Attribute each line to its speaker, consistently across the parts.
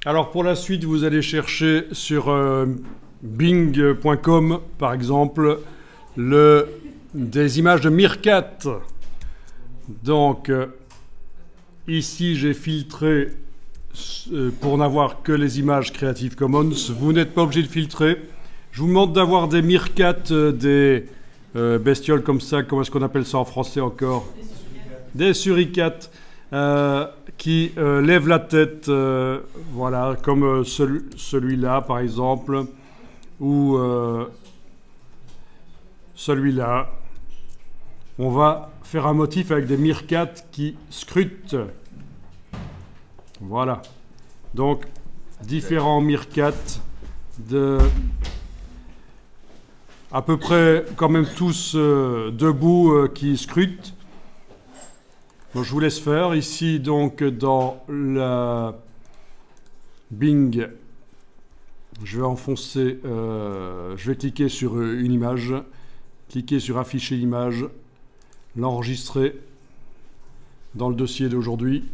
Speaker 1: Alors pour la suite, vous allez chercher sur bing.com, par exemple, des images de Meerkat. Donc, ici, j'ai filtré pour n'avoir que les images Creative Commons. Vous n'êtes pas obligé de filtrer. Je vous demande d'avoir des Meerkat, des bestioles comme ça. Comment est-ce qu'on appelle ça en français encore? Des suricates qui lèvent la tête, voilà, comme celui-là, par exemple, ou celui-là. On va faire un motif avec des Meerkat qui scrutent. Voilà. Donc, différents Meerkat à peu près quand même tous debout qui scrutent. Bon, je vous laisse faire. Ici, donc, dans la Bing, je vais enfoncer, je vais cliquer sur une image, cliquer sur afficher l'image, l'enregistrer dans le dossier d'aujourd'hui.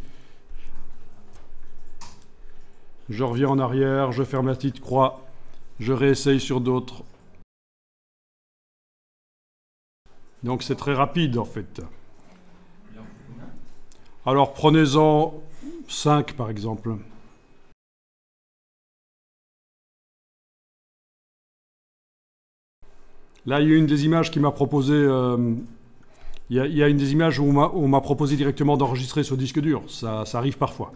Speaker 1: Je reviens en arrière, je ferme la petite croix, je réessaye sur d'autres. Donc c'est très rapide en fait. Alors prenez-en 5 par exemple. Là, il y a une des images qui m'a proposé. Il y a une des images où on m'a proposé directement d'enregistrer sur disque dur. Ça arrive parfois.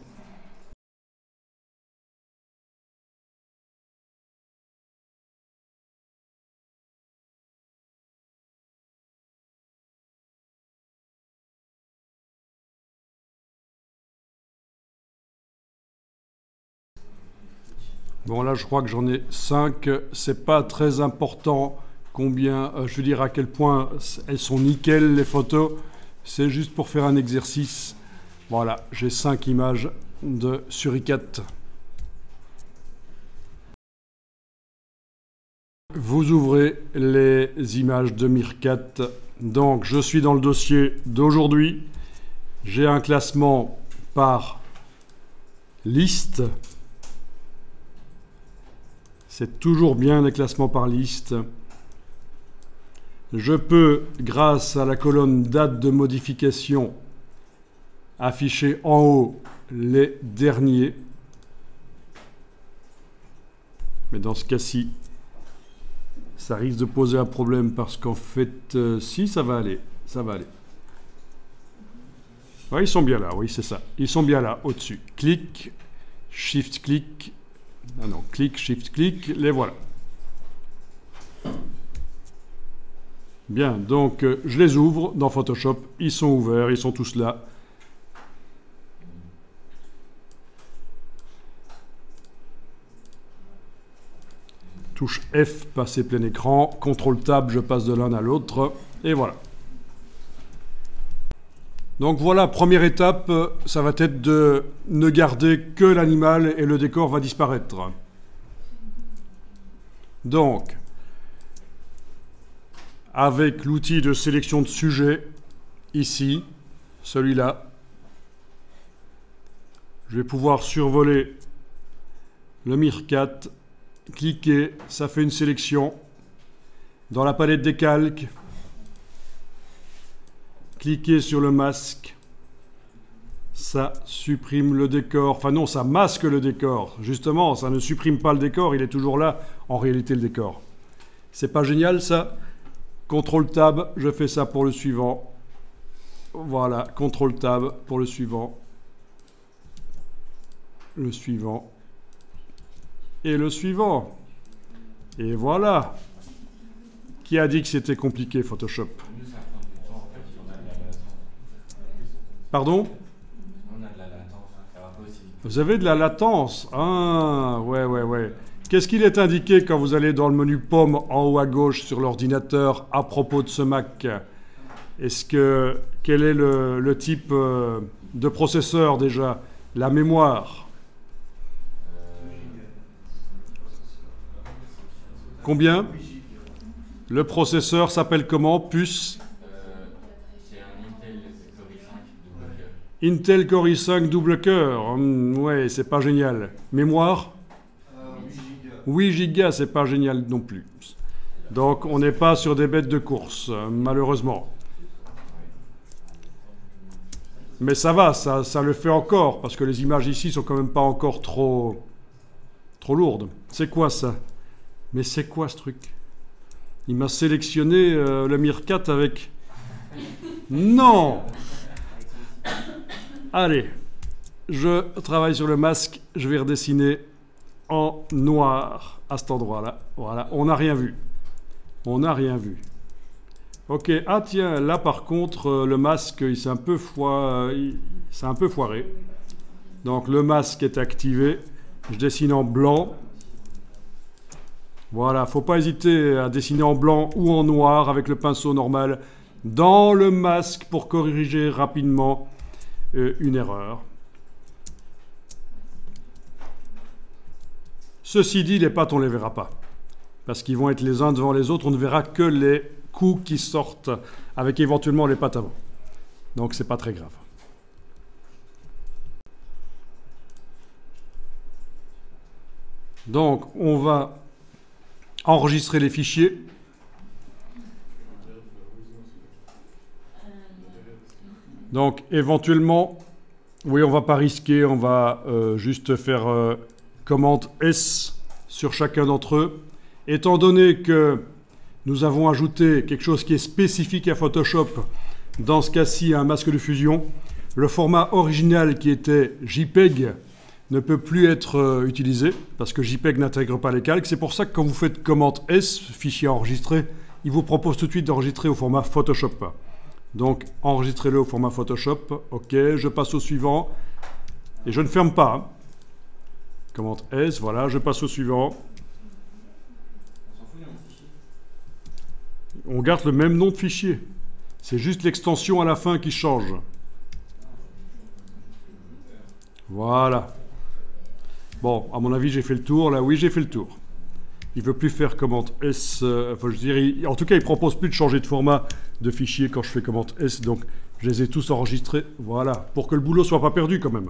Speaker 1: Bon, là, je crois que j'en ai 5. C'est pas très important combien, je veux dire à quel point elles sont nickel, les photos. C'est juste pour faire un exercice. Voilà, j'ai 5 images de suricates. Vous ouvrez les images de Meerkat. Donc, je suis dans le dossier d'aujourd'hui. J'ai un classement par liste. C'est toujours bien les classements par liste. Je peux, grâce à la colonne date de modification, afficher en haut les derniers. Mais dans ce cas-ci, ça risque de poser un problème parce qu'en fait, si, ça va aller. Ça va aller. Oui, ils sont bien là, oui, c'est ça. Ils sont bien là, au-dessus. Clic, Shift-clic. Ah non, clic, Shift-clic, les voilà. Bien, donc je les ouvre dans Photoshop. Ils sont ouverts, ils sont tous là. Touche F, passer plein écran. CTRL-Tab, je passe de l'un à l'autre. Et voilà. Donc voilà, première étape, ça va être de ne garder que l'animal et le décor va disparaître. Donc, avec l'outil de sélection de sujet, ici, celui-là, je vais pouvoir survoler le Meerkat, cliquer, ça fait une sélection. Dans la palette des calques, cliquez sur le masque, ça supprime le décor, enfin non, ça masque le décor, justement, ça ne supprime pas le décor, il est toujours là, en réalité, le décor. C'est pas génial, ça? CTRL-Tab, je fais ça pour le suivant. Voilà, CTRL-Tab pour le suivant. Le suivant. Et le suivant. Et voilà. Qui a dit que c'était compliqué, Photoshop? Pardon? Vous avez de la latence? Ah, ouais. Qu'est-ce qu'il est indiqué quand vous allez dans le menu pomme en haut à gauche sur l'ordinateur à propos de ce Mac? Quel est le type de processeur déjà? La mémoire? Combien? Le processeur s'appelle comment? Puce?
Speaker 2: C'est un Intel Core i5 de Blocker.
Speaker 1: Intel Core i5 double cœur. Ouais, c'est pas génial. Mémoire 8 Go, c'est pas génial non plus. Donc on n'est pas sur des bêtes de course, malheureusement. Mais ça va, ça le fait encore, parce que les images ici sont quand même pas encore trop lourdes. C'est quoi ça? Mais c'est quoi ce truc? Il m'a sélectionné le Meerkat avec... Non! Allez, je travaille sur le masque, je vais redessiner en noir à cet endroit-là. Voilà, on n'a rien vu. On n'a rien vu. Ok, ah tiens, là par contre, le masque, il s'est un peu foiré. Donc le masque est activé. Je dessine en blanc. Voilà, faut pas hésiter à dessiner en blanc ou en noir avec le pinceau normal dans le masque pour corriger rapidement une erreur. Ceci dit, les pattes, on ne les verra pas. Parce qu'ils vont être les uns devant les autres, on ne verra que les coups qui sortent avec éventuellement les pattes avant. Donc c'est pas très grave. Donc on va enregistrer les fichiers. Donc éventuellement, oui, on va pas risquer, on va juste faire commande S sur chacun d'entre eux. Étant donné que nous avons ajouté quelque chose qui est spécifique à Photoshop, dans ce cas-ci un masque de fusion, le format original qui était JPEG ne peut plus être utilisé, parce que JPEG n'intègre pas les calques. C'est pour ça que quand vous faites commande S, fichier enregistré, il vous propose tout de suite d'enregistrer au format Photoshop. Donc enregistrez-le au format Photoshop. Ok, je passe au suivant. Et je ne ferme pas. Hein. Commande S, voilà, je passe au suivant. On garde le même nom de fichier. C'est juste l'extension à la fin qui change. Voilà. Bon, à mon avis, j'ai fait le tour. Là, oui, j'ai fait le tour. Il ne veut plus faire commande S. Enfin, je dirais, en tout cas, il ne propose plus de changer de format de fichier quand je fais commande S. Donc, je les ai tous enregistrés. Voilà. Pour que le boulot ne soit pas perdu quand même.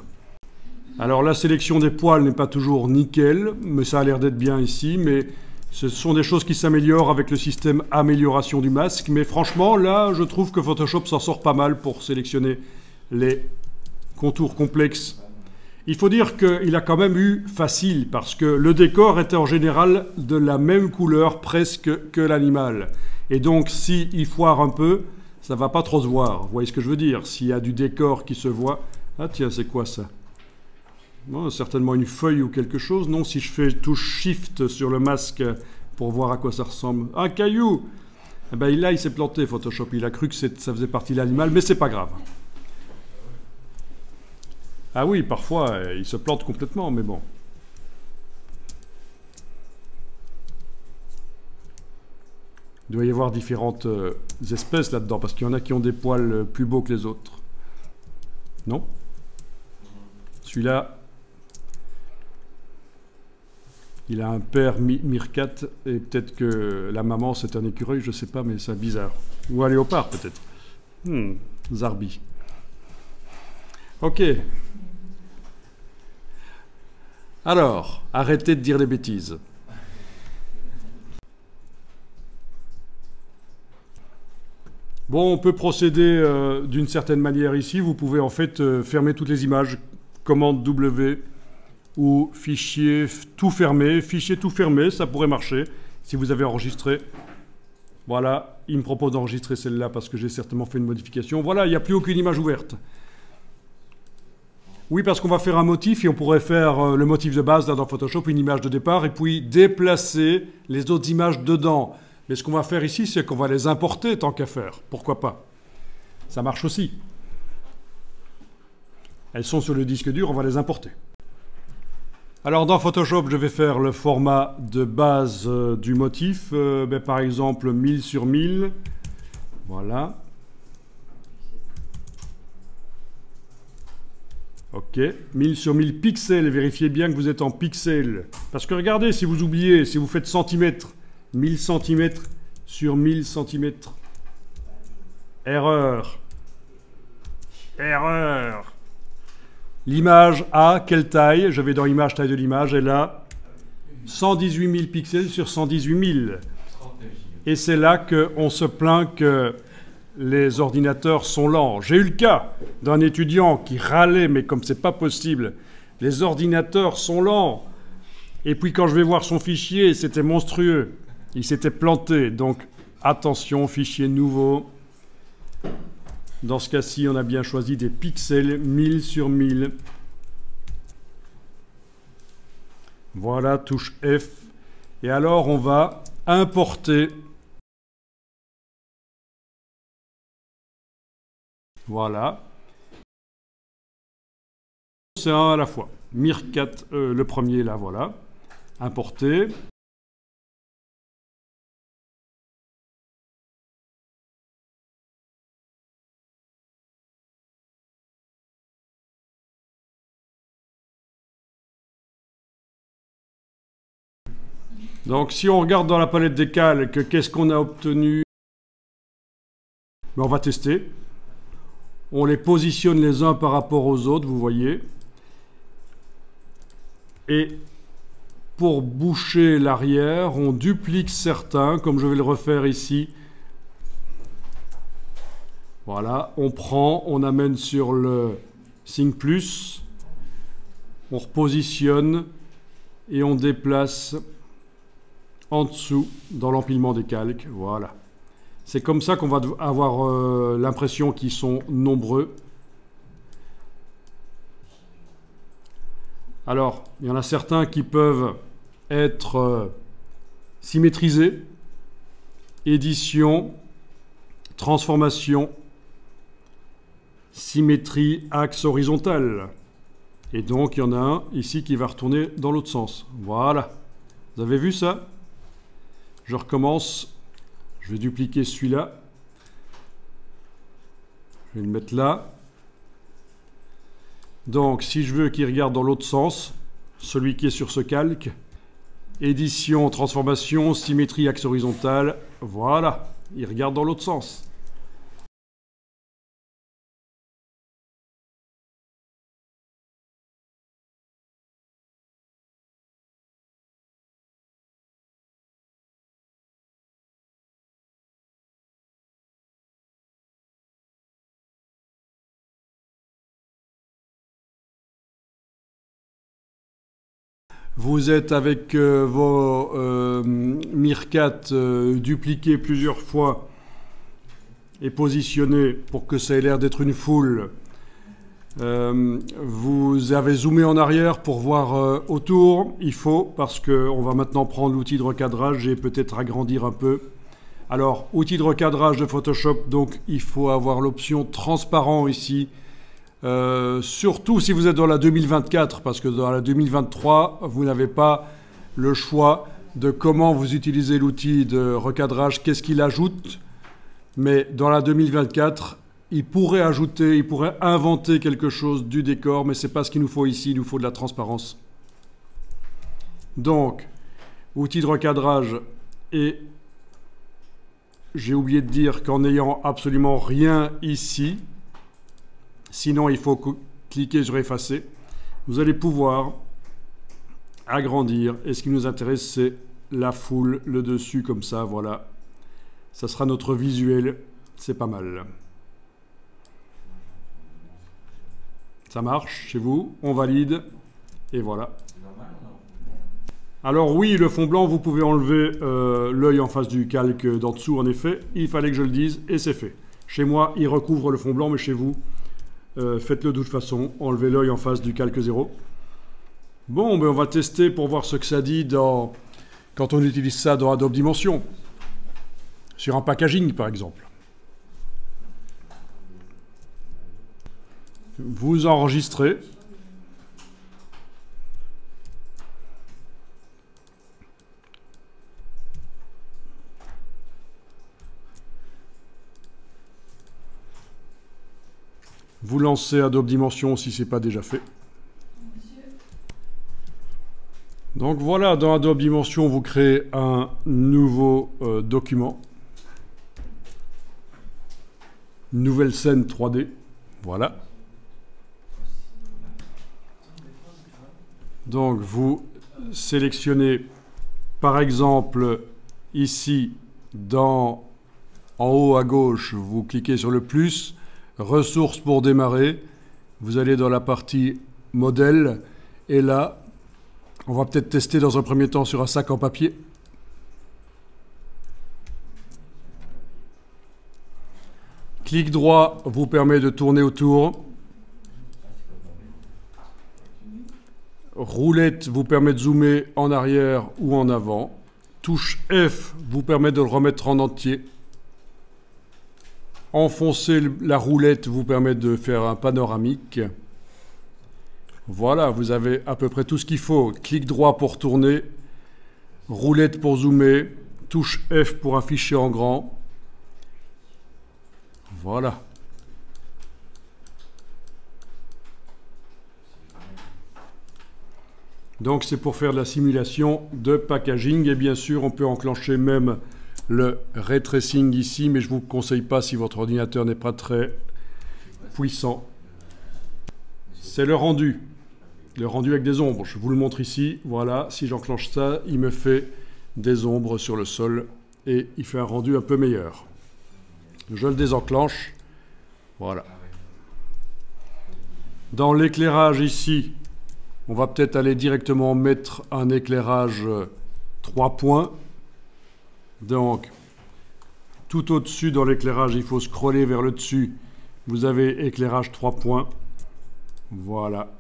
Speaker 1: Alors, la sélection des poils n'est pas toujours nickel, mais ça a l'air d'être bien ici. Mais ce sont des choses qui s'améliorent avec le système amélioration du masque. Mais franchement, là, je trouve que Photoshop s'en sort pas mal pour sélectionner les contours complexes. Il faut dire qu'il a quand même eu facile, parce que le décor était en général de la même couleur presque que l'animal. Et donc, s'il foire un peu, ça ne va pas trop se voir. Vous voyez ce que je veux dire? S'il y a du décor qui se voit... Ah tiens, c'est quoi ça? Bon, certainement une feuille ou quelque chose. Non, si je fais touche Shift sur le masque pour voir à quoi ça ressemble. Un caillou! Eh ben, là, il s'est planté, Photoshop. Il a cru que ça faisait partie de l'animal, mais c'est pas grave. Ah oui, parfois, il se plante complètement, mais bon. Il doit y avoir différentes espèces là-dedans, parce qu'il y en a qui ont des poils plus beaux que les autres. Non? Celui-là, il a un père Meerkat, et peut-être que la maman, c'est un écureuil, je ne sais pas, mais c'est bizarre. Ou un léopard, peut-être. Zarbi. Ok. Alors, arrêtez de dire des bêtises. Bon, on peut procéder d'une certaine manière ici. Vous pouvez en fait fermer toutes les images. Commande W ou fichier tout fermé. Fichier tout fermé, ça pourrait marcher si vous avez enregistré. Voilà, il me propose d'enregistrer celle-là parce que j'ai certainement fait une modification. Voilà, il n'y a plus aucune image ouverte. Oui, parce qu'on va faire un motif et on pourrait faire le motif de base là, dans Photoshop, une image de départ, et puis déplacer les autres images dedans. Mais ce qu'on va faire ici, c'est qu'on va les importer tant qu'à faire. Pourquoi pas? Ça marche aussi. Elles sont sur le disque dur, on va les importer. Alors dans Photoshop, je vais faire le format de base du motif. Par exemple, 1000 sur 1000. Voilà. Ok, 1000 sur 1000 pixels, vérifiez bien que vous êtes en pixels. Parce que regardez, si vous oubliez, si vous faites centimètres, 1000 cm sur 1000 cm. Erreur. Erreur. L'image a quelle taille? Je vais dans Image, taille de l'image, elle a 118 000 pixels sur 118 000. Et c'est là qu'on se plaint que les ordinateurs sont lents. J'ai eu le cas d'un étudiant qui râlait, mais comme c'est pas possible, les ordinateurs sont lents. Et puis quand je vais voir son fichier, c'était monstrueux. Il s'était planté. Donc attention, fichier nouveau. Dans ce cas-ci, on a bien choisi des pixels 1000 sur 1000. Voilà, touche F. Et alors, on va importer. Voilà. C'est un à la fois. Mircat, le premier, là, voilà. Importer. Donc, si on regarde dans la palette des calques, qu'est-ce qu'on a obtenu? On va tester. On les positionne les uns par rapport aux autres, vous voyez. Et pour boucher l'arrière, on duplique certains, comme je vais le refaire ici. Voilà, on prend, on amène sur le signe plus, on repositionne et on déplace en dessous dans l'empilement des calques. Voilà. C'est comme ça qu'on va avoir l'impression qu'ils sont nombreux. Alors, il y en a certains qui peuvent être symétrisés. Édition, transformation, symétrie, axe horizontal. Et donc, il y en a un ici qui va retourner dans l'autre sens. Voilà. Vous avez vu ça? Je recommence. Je vais dupliquer celui-là. Je vais le mettre là. Donc, si je veux qu'il regarde dans l'autre sens, celui qui est sur ce calque, édition, transformation, symétrie, axe horizontal, voilà, il regarde dans l'autre sens. Vous êtes avec vos Mircat dupliqués plusieurs fois et positionnés pour que ça ait l'air d'être une foule. Vous avez zoomé en arrière pour voir autour. Il faut, parce qu'on va maintenant prendre l'outil de recadrage et peut-être agrandir un peu. Alors, outil de recadrage de Photoshop, donc il faut avoir l'option transparent ici. Surtout si vous êtes dans la 2024, parce que dans la 2023, vous n'avez pas le choix de comment vous utilisez l'outil de recadrage, qu'est-ce qu'il ajoute. Mais dans la 2024, il pourrait ajouter, il pourrait inventer quelque chose du décor, mais ce n'est pas ce qu'il nous faut ici, il nous faut de la transparence. Donc, outil de recadrage, et j'ai oublié de dire qu'en n'ayant absolument rien ici, sinon, il faut cliquer sur effacer. Vous allez pouvoir agrandir. Et ce qui nous intéresse, c'est la foule, le dessus, comme ça, voilà. Ça sera notre visuel. C'est pas mal. Ça marche chez vous. On valide. Et voilà. Alors oui, le fond blanc, vous pouvez enlever l'œil en face du calque d'en dessous, en effet. Il fallait que je le dise, et c'est fait. Chez moi, il recouvre le fond blanc, mais chez vous... faites-le de toute façon, enlevez l'œil en face du calque 0. Bon, ben on va tester pour voir ce que ça dit quand on utilise ça dans Adobe Dimension. Sur un packaging, par exemple. Vous enregistrez. Vous lancez Adobe Dimension si ce n'est pas déjà fait. Donc voilà, dans Adobe Dimension, vous créez un nouveau document. Nouvelle scène 3D. Voilà. Donc vous sélectionnez par exemple ici en haut à gauche, vous cliquez sur le plus, ressources pour démarrer, vous allez dans la partie modèle et là on va peut-être tester dans un premier temps sur un sac en papier. Clic droit vous permet de tourner autour. Roulette vous permet de zoomer en arrière ou en avant. Touche F vous permet de le remettre en entier. Enfoncer la roulette vous permet de faire un panoramique. Voilà, vous avez à peu près tout ce qu'il faut. Clic droit pour tourner, roulette pour zoomer, touche F pour afficher en grand. Voilà. Donc c'est pour faire de la simulation de packaging et bien sûr on peut enclencher même le ray tracing ici, mais je ne vous conseille pas si votre ordinateur n'est pas très puissant. C'est le rendu avec des ombres. Je vous le montre ici. Voilà, si j'enclenche ça, il me fait des ombres sur le sol et il fait un rendu un peu meilleur. Je le désenclenche. Voilà. Dans l'éclairage ici, on va peut-être aller directement mettre un éclairage 3 points. Donc, tout au-dessus dans l'éclairage, il faut scroller vers le dessus. Vous avez éclairage 3 points. Voilà.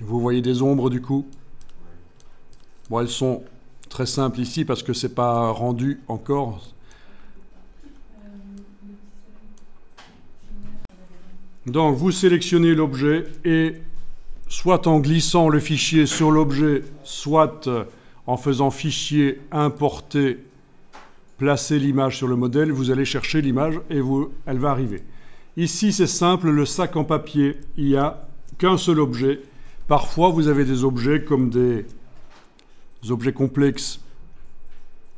Speaker 1: Vous voyez des ombres du coup. Bon, elles sont très simples ici parce que c'est pas rendu encore. Donc vous sélectionnez l'objet et soit en glissant le fichier sur l'objet, soit en faisant fichier, importer, placer l'image sur le modèle, vous allez chercher l'image et elle va arriver. Ici c'est simple, le sac en papier, il n'y a qu'un seul objet. Parfois, vous avez des objets comme des objets complexes,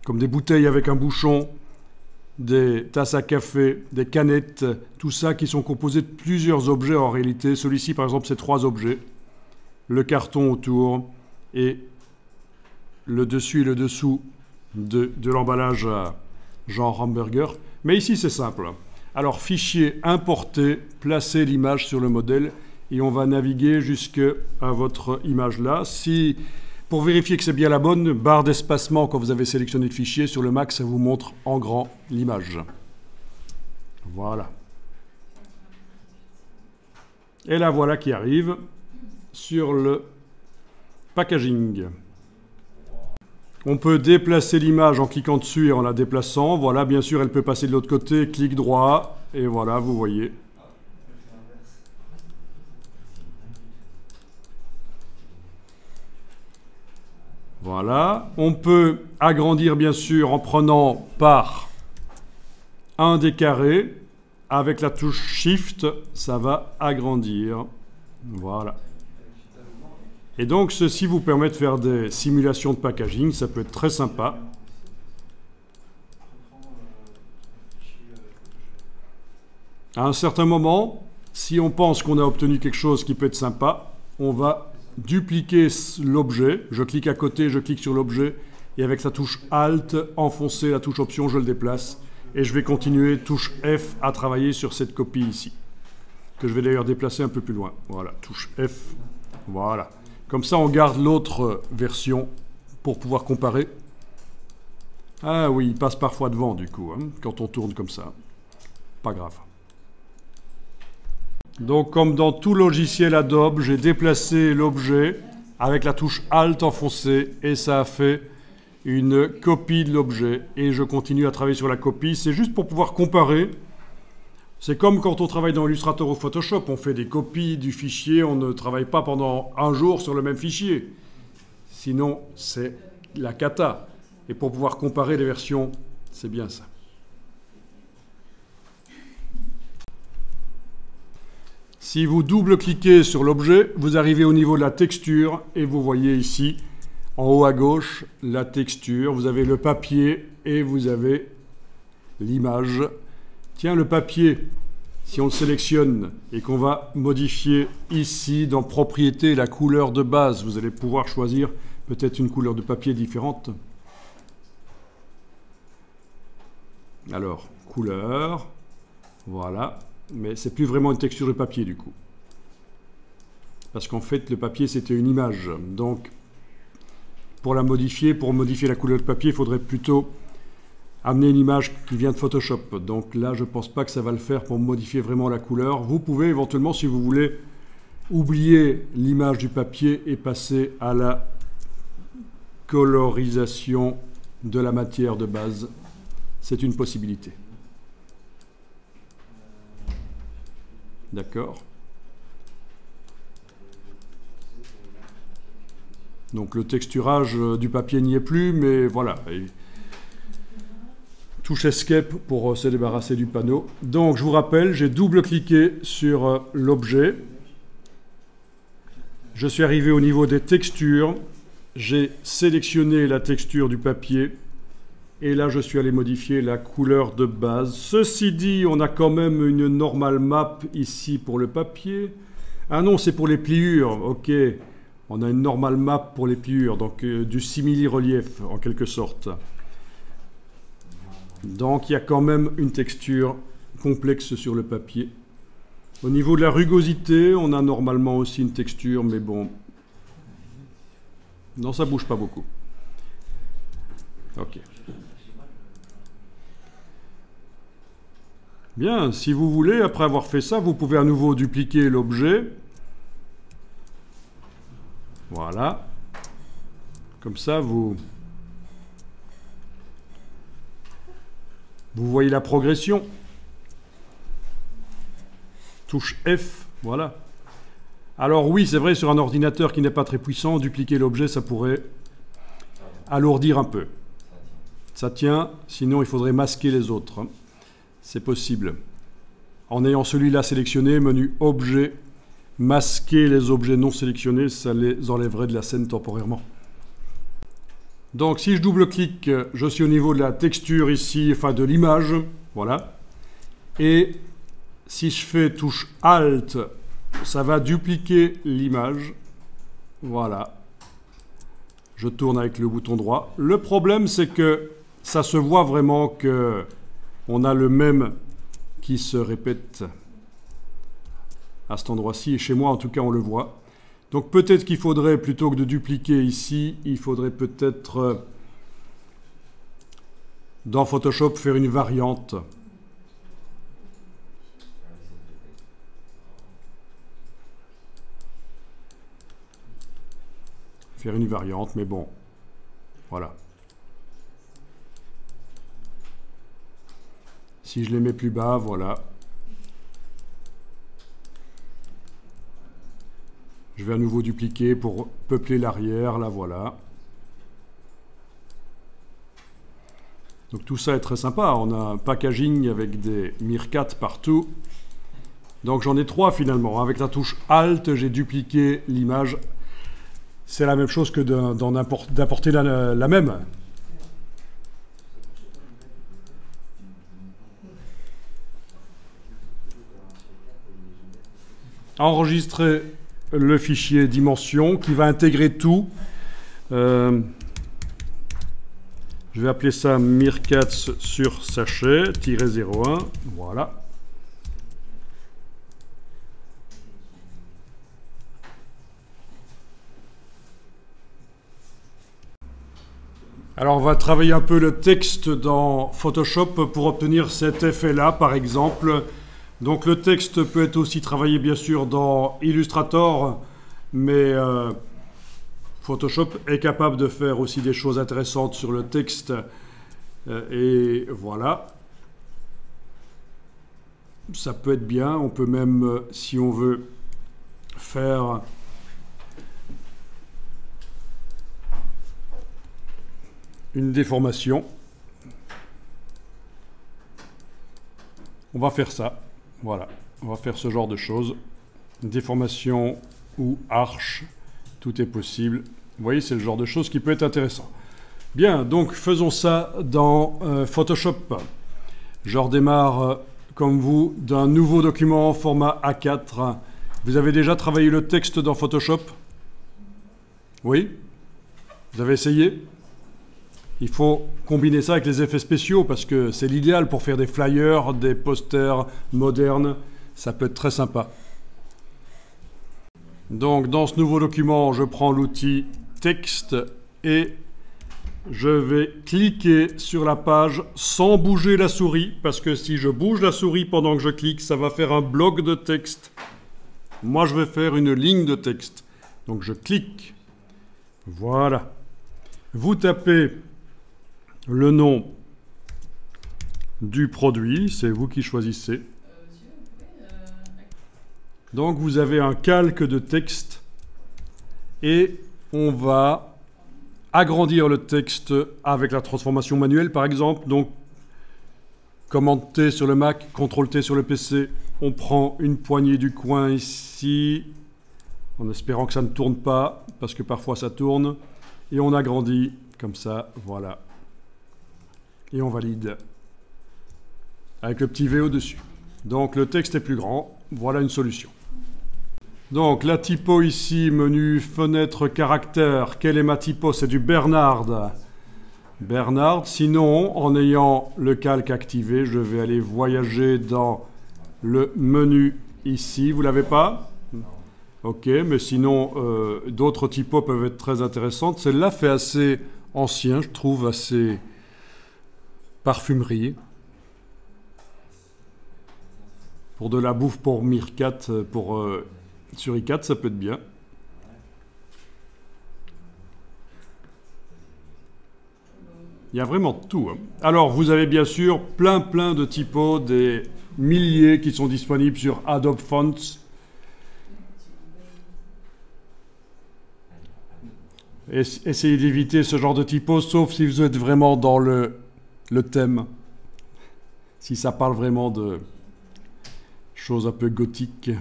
Speaker 1: comme des bouteilles avec un bouchon, des tasses à café, des canettes, tout ça qui sont composés de plusieurs objets en réalité. Celui-ci, par exemple, c'est 3 objets. Le carton autour et le dessus et le dessous de l'emballage genre hamburger. Mais ici, c'est simple. Alors, fichier, importer, placer l'image sur le modèle. Et on va naviguer jusqu'à votre image là. Pour vérifier que c'est bien la bonne, barre d'espacement quand vous avez sélectionné le fichier, sur le Mac, ça vous montre en grand l'image. Voilà. Et la voilà qui arrive sur le packaging. On peut déplacer l'image en cliquant dessus et en la déplaçant. Voilà, bien sûr, elle peut passer de l'autre côté, clic droit, et voilà, vous voyez. Voilà, on peut agrandir bien sûr en prenant par un des carrés. Avec la touche Shift, ça va agrandir. Voilà. Et donc ceci vous permet de faire des simulations de packaging, ça peut être très sympa. À un certain moment, si on pense qu'on a obtenu quelque chose qui peut être sympa, on va dupliquer l'objet, je clique à côté, je clique sur l'objet, et avec la touche Alt, enfoncer la touche Option, je le déplace, et je vais continuer, touche F, à travailler sur cette copie ici, que je vais d'ailleurs déplacer un peu plus loin. Voilà, touche F, voilà. Comme ça, on garde l'autre version pour pouvoir comparer. Ah oui, il passe parfois devant du coup, hein, quand on tourne comme ça. Pas grave. Donc, comme dans tout logiciel Adobe, j'ai déplacé l'objet avec la touche Alt enfoncée et ça a fait une copie de l'objet. Et je continue à travailler sur la copie. C'est juste pour pouvoir comparer. C'est comme quand on travaille dans Illustrator ou Photoshop. On fait des copies du fichier. On ne travaille pas pendant un jour sur le même fichier. Sinon, c'est la cata. Et pour pouvoir comparer les versions, c'est bien ça. Si vous double-cliquez sur l'objet, vous arrivez au niveau de la texture et vous voyez ici, en haut à gauche, la texture. Vous avez le papier et vous avez l'image. Tiens, le papier, si on le sélectionne et qu'on va modifier ici dans propriétés la couleur de base, vous allez pouvoir choisir peut-être une couleur de papier différente. Alors, couleur, voilà, mais c'est plus vraiment une texture de papier du coup. Parce qu'en fait, le papier, c'était une image. Donc, pour modifier la couleur de papier, il faudrait plutôt amener une image qui vient de Photoshop. Donc là, je ne pense pas que ça va le faire pour modifier vraiment la couleur. Vous pouvez éventuellement, si vous voulez, oublier l'image du papier et passer à la colorisation de la matière de base. C'est une possibilité. D'accord ? Donc le texturage du papier n'y est plus, mais voilà. Touche Escape pour se débarrasser du panneau. Donc je vous rappelle, j'ai double-cliqué sur l'objet. Je suis arrivé au niveau des textures. J'ai sélectionné la texture du papier. Et là, je suis allé modifier la couleur de base. Ceci dit, on a quand même une normal map ici pour le papier. Ah non, c'est pour les pliures. Ok. On a une normal map pour les pliures, donc du simili-relief en quelque sorte. Donc il y a quand même une texture complexe sur le papier. Au niveau de la rugosité, on a normalement aussi une texture, mais bon, non, ça bouge pas beaucoup. Ok. Bien, si vous voulez, après avoir fait ça, vous pouvez à nouveau dupliquer l'objet. Voilà. Comme ça, vous voyez la progression. Touche F, voilà. Alors oui, c'est vrai, sur un ordinateur qui n'est pas très puissant, dupliquer l'objet, ça pourrait alourdir un peu. Ça tient, sinon il faudrait masquer les autres. C'est possible. En ayant celui-là sélectionné, menu Objet, masquer les objets non sélectionnés, ça les enlèverait de la scène temporairement. Donc si je double-clique, je suis au niveau de la texture ici, enfin de l'image, voilà. Et si je fais touche Alt, ça va dupliquer l'image, voilà. Je tourne avec le bouton droit. Le problème, c'est que ça se voit vraiment que on a le même qui se répète à cet endroit-ci, et chez moi en tout cas on le voit. Donc peut-être qu'il faudrait, plutôt que de dupliquer ici, il faudrait peut-être dans Photoshop faire une variante. Faire une variante, mais bon, voilà. Si je les mets plus bas, voilà. Je vais à nouveau dupliquer pour peupler l'arrière, là voilà. Donc tout ça est très sympa, on a un packaging avec des Meerkat partout. Donc j'en ai 3 finalement. Avec la touche Alt, j'ai dupliqué l'image. C'est la même chose que d'importer la même. Enregistrer le fichier dimension qui va intégrer tout. Je vais appeler ça Meerkat sur sachet -01. Voilà. Alors on va travailler un peu le texte dans Photoshop pour obtenir cet effet-là, par exemple. Donc le texte peut être aussi travaillé bien sûr dans Illustrator, mais Photoshop est capable de faire aussi des choses intéressantes sur le texte. Et voilà. Ça peut être bien. On peut même, si on veut, faire une déformation. On va faire ça. Voilà, on va faire ce genre de choses. Déformation ou arche, tout est possible. Vous voyez, c'est le genre de choses qui peut être intéressant. Bien, donc faisons ça dans Photoshop. Je redémarre comme vous, d'un nouveau document format A4. Vous avez déjà travaillé le texte dans Photoshop? Oui? Vous avez essayé? Il faut combiner ça avec les effets spéciaux parce que c'est l'idéal pour faire des flyers, des posters modernes. Ça peut être très sympa. Donc, dans ce nouveau document, je prends l'outil texte et je vais cliquer sur la page sans bouger la souris, parce que si je bouge la souris pendant que je clique, ça va faire un bloc de texte. Moi, je vais faire une ligne de texte. Donc, je clique. Voilà. Vous tapez le nom du produit, c'est vous qui choisissez. Donc, vous avez un calque de texte et on va agrandir le texte avec la transformation manuelle, par exemple. Donc, commande T sur le Mac, CTRL T sur le PC. On prend une poignée du coin ici, en espérant que ça ne tourne pas, parce que parfois ça tourne. Et on agrandit comme ça, voilà. Et on valide avec le petit V au-dessus. Donc, le texte est plus grand. Voilà une solution. Donc, la typo ici, menu, fenêtre, caractère. Quelle est ma typo? C'est du Bernard. Bernard. Sinon, en ayant le calque activé, je vais aller voyager dans le menu ici. Vous l'avez pas? Ok, mais sinon, d'autres typos peuvent être très intéressantes. Celle-là fait assez ancien, je trouve, assez parfumerie. Pour de la bouffe pour Meerkat, sur i4, ça peut être bien. Il y a vraiment tout. Hein. Alors, vous avez bien sûr plein de typos, des milliers qui sont disponibles sur Adobe Fonts. Essayez d'éviter ce genre de typos, sauf si vous êtes vraiment dans le thème. Si ça parle vraiment de choses un peu gothiques.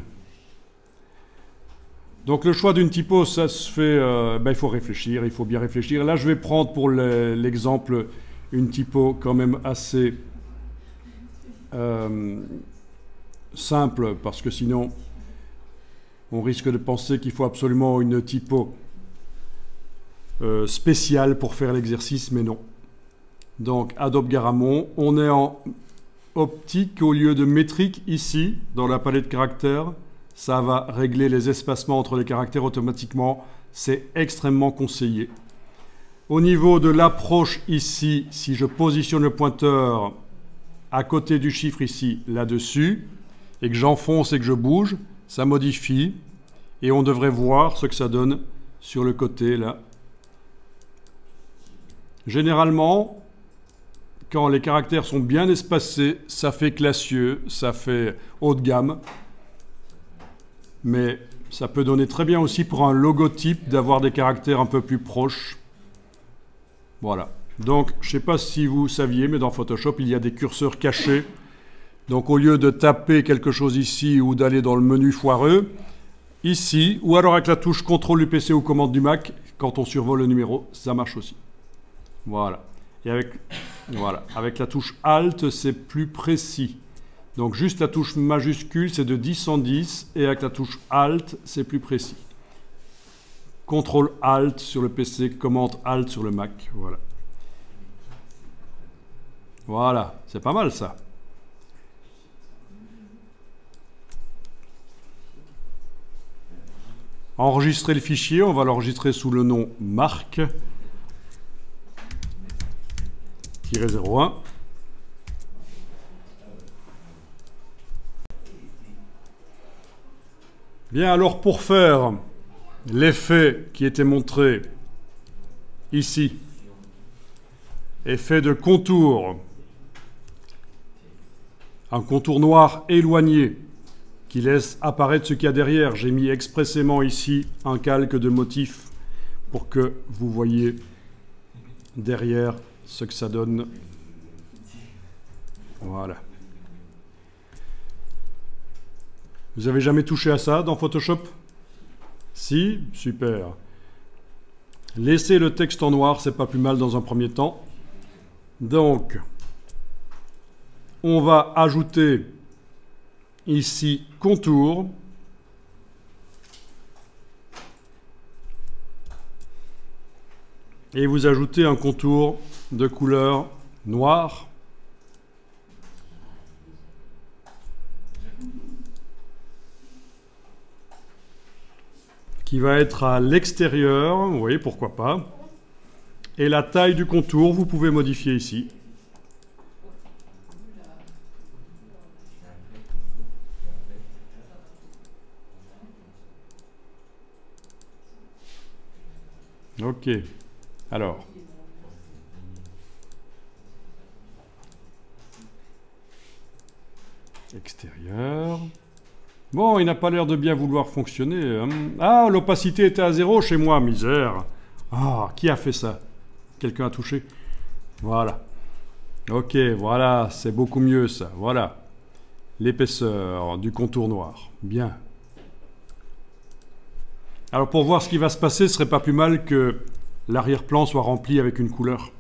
Speaker 1: Donc le choix d'une typo, ça se fait, il faut réfléchir, il faut bien réfléchir. Là, je vais prendre pour l'exemple une typo quand même assez simple, parce que sinon, on risque de penser qu'il faut absolument une typo spéciale pour faire l'exercice, mais non. Donc Adobe Garamond, on est en optique au lieu de métrique ici, dans la palette caractères. Ça va régler les espacements entre les caractères automatiquement. C'est extrêmement conseillé. Au niveau de l'approche ici, si je positionne le pointeur à côté du chiffre ici, là-dessus, et que j'enfonce et que je bouge, ça modifie. Et on devrait voir ce que ça donne sur le côté, là. Généralement, quand les caractères sont bien espacés, ça fait classieux, ça fait haut de gamme. Mais ça peut donner très bien aussi pour un logotype d'avoir des caractères un peu plus proches. Voilà. Donc, je ne sais pas si vous saviez, mais dans Photoshop, il y a des curseurs cachés. Donc, au lieu de taper quelque chose ici ou d'aller dans le menu foireux, ici, ou alors avec la touche CTRL du PC ou commande du Mac, quand on survole le numéro, ça marche aussi. Voilà. Et avec la touche Alt, c'est plus précis. Donc juste la touche majuscule, c'est de 10 en 10, et avec la touche Alt, c'est plus précis. CTRL Alt sur le PC, commande Alt sur le Mac, voilà. Voilà, c'est pas mal ça. Enregistrer le fichier, on va l'enregistrer sous le nom marc-01. Bien, alors pour faire l'effet qui était montré ici, effet de contour, un contour noir éloigné qui laisse apparaître ce qu'il y a derrière. J'ai mis expressément ici un calque de motif pour que vous voyez derrière ce que ça donne. Voilà. Vous avez jamais touché à ça dans Photoshop? Si? Super. Laissez le texte en noir, c'est pas plus mal dans un premier temps. Donc, on va ajouter ici contour. Et vous ajoutez un contour de couleur noire. Qui va être à l'extérieur, vous voyez, pourquoi pas. Et la taille du contour, vous pouvez modifier ici. Ok. Alors. Extérieur. Bon, il n'a pas l'air de bien vouloir fonctionner. Hein. Ah, l'opacité était à 0 chez moi, misère. Ah, qui a fait ça? Quelqu'un a touché? Voilà. Ok, voilà, c'est beaucoup mieux ça. Voilà. L'épaisseur du contour noir. Bien. Alors, pour voir ce qui va se passer, ce serait pas plus mal que l'arrière-plan soit rempli avec une couleur.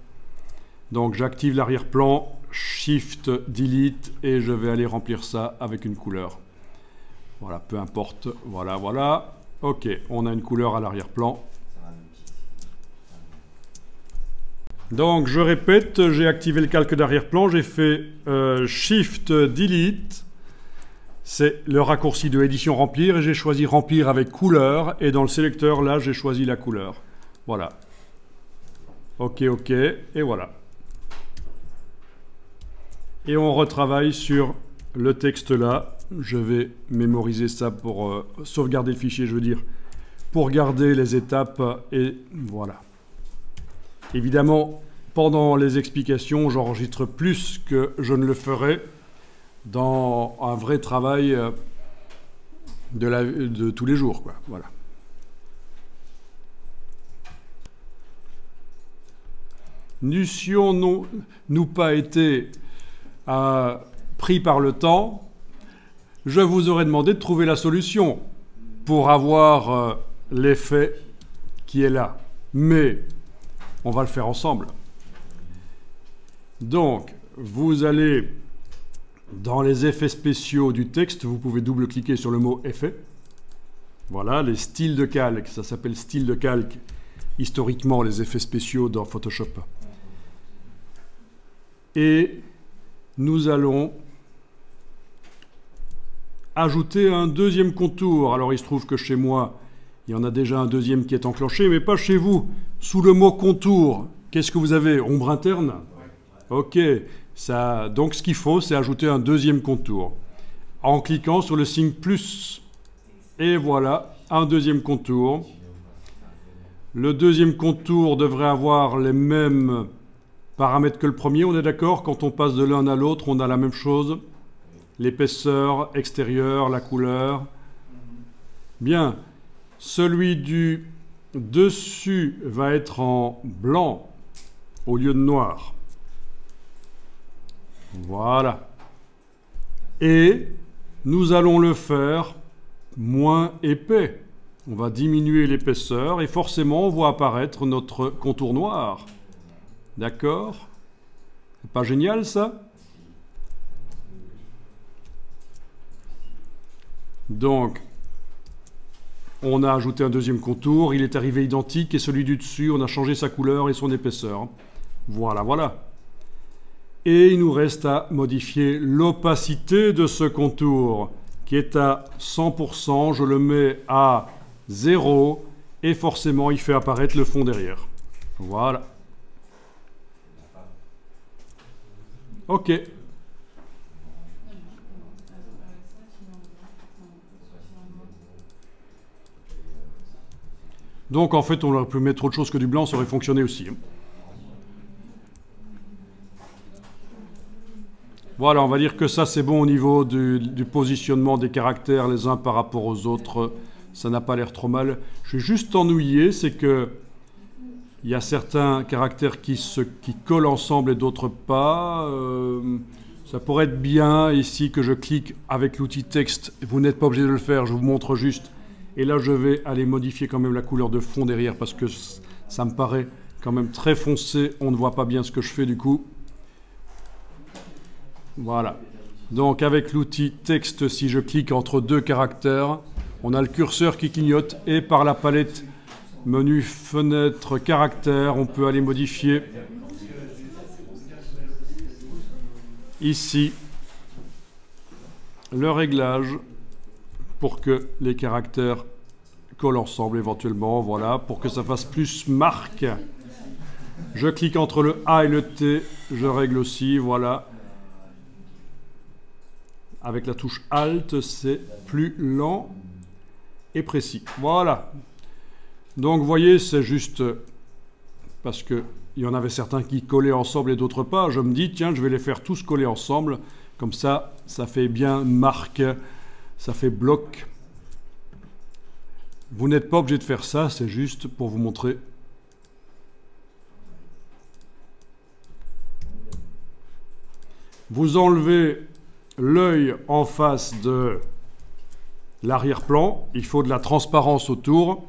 Speaker 1: Donc, j'active l'arrière-plan, Shift, Delete, et je vais aller remplir ça avec une couleur. Voilà, peu importe. Voilà, voilà. Ok, on a une couleur à l'arrière-plan. Donc, je répète, j'ai activé le calque d'arrière-plan, j'ai fait Shift, Delete. C'est le raccourci de édition remplir, et j'ai choisi remplir avec couleur, et dans le sélecteur, là, j'ai choisi la couleur. Voilà. Ok, ok, et voilà. Et on retravaille sur le texte là. Je vais mémoriser ça pour sauvegarder le fichier, je veux dire, pour garder les étapes, et voilà. Évidemment, pendant les explications, j'enregistre plus que je ne le ferai dans un vrai travail de tous les jours, quoi. Voilà. N'eussions-nous pas été pris par le temps, je vous aurais demandé de trouver la solution pour avoir l'effet qui est là. Mais on va le faire ensemble. Donc, vous allez dans les effets spéciaux du texte, vous pouvez double-cliquer sur le mot « effet ». Voilà, les styles de calque, ça s'appelle style de calque, historiquement, les effets spéciaux dans Photoshop. Et nous allons ajouter un deuxième contour. Alors, il se trouve que chez moi, il y en a déjà un deuxième qui est enclenché, mais pas chez vous. Sous le mot contour, qu'est-ce que vous avez? Ombre interne? Ok. Ça, donc, ce qu'il faut, c'est ajouter un deuxième contour. En cliquant sur le signe plus. Et voilà, un deuxième contour. Le deuxième contour devrait avoir les mêmes paramètres que le premier, on est d'accord? Quand on passe de l'un à l'autre, on a la même chose. L'épaisseur extérieure, la couleur. Bien. Celui du dessus va être en blanc au lieu de noir. Voilà. Et nous allons le faire moins épais. On va diminuer l'épaisseur et forcément on voit apparaître notre contour noir. D'accord? C'est pas génial ça? Donc, on a ajouté un deuxième contour, il est arrivé identique et celui du dessus, on a changé sa couleur et son épaisseur. Voilà, voilà. Et il nous reste à modifier l'opacité de ce contour qui est à 100%. Je le mets à 0 et forcément il fait apparaître le fond derrière. Voilà. Ok. Donc en fait on aurait pu mettre autre chose que du blanc, ça aurait fonctionné aussi. Voilà, on va dire que ça c'est bon au niveau du positionnement des caractères les uns par rapport aux autres. Ça n'a pas l'air trop mal. Je suis juste ennuyé, c'est que il y a certains caractères qui collent ensemble et d'autres pas. Ça pourrait être bien ici que je clique avec l'outil texte. Vous n'êtes pas obligé de le faire, je vous montre juste. Et là, je vais aller modifier quand même la couleur de fond derrière parce que ça me paraît quand même très foncé. On ne voit pas bien ce que je fais du coup. Voilà. Donc avec l'outil texte, si je clique entre deux caractères, on a le curseur qui clignote et par la palette menu fenêtre caractères, on peut aller modifier ici le réglage pour que les caractères collent ensemble éventuellement, voilà, pour que ça fasse plus marque. Je clique entre le A et le T, je règle aussi, voilà. Avec la touche Alt, c'est plus lent et précis. Voilà. Donc, vous voyez, c'est juste parce qu'il y en avait certains qui collaient ensemble et d'autres pas. Je me dis, tiens, je vais les faire tous coller ensemble. Comme ça, ça fait bien marque, ça fait bloc. Vous n'êtes pas obligé de faire ça, c'est juste pour vous montrer. Vous enlevez l'œil en face de l'arrière-plan. Il faut de la transparence autour.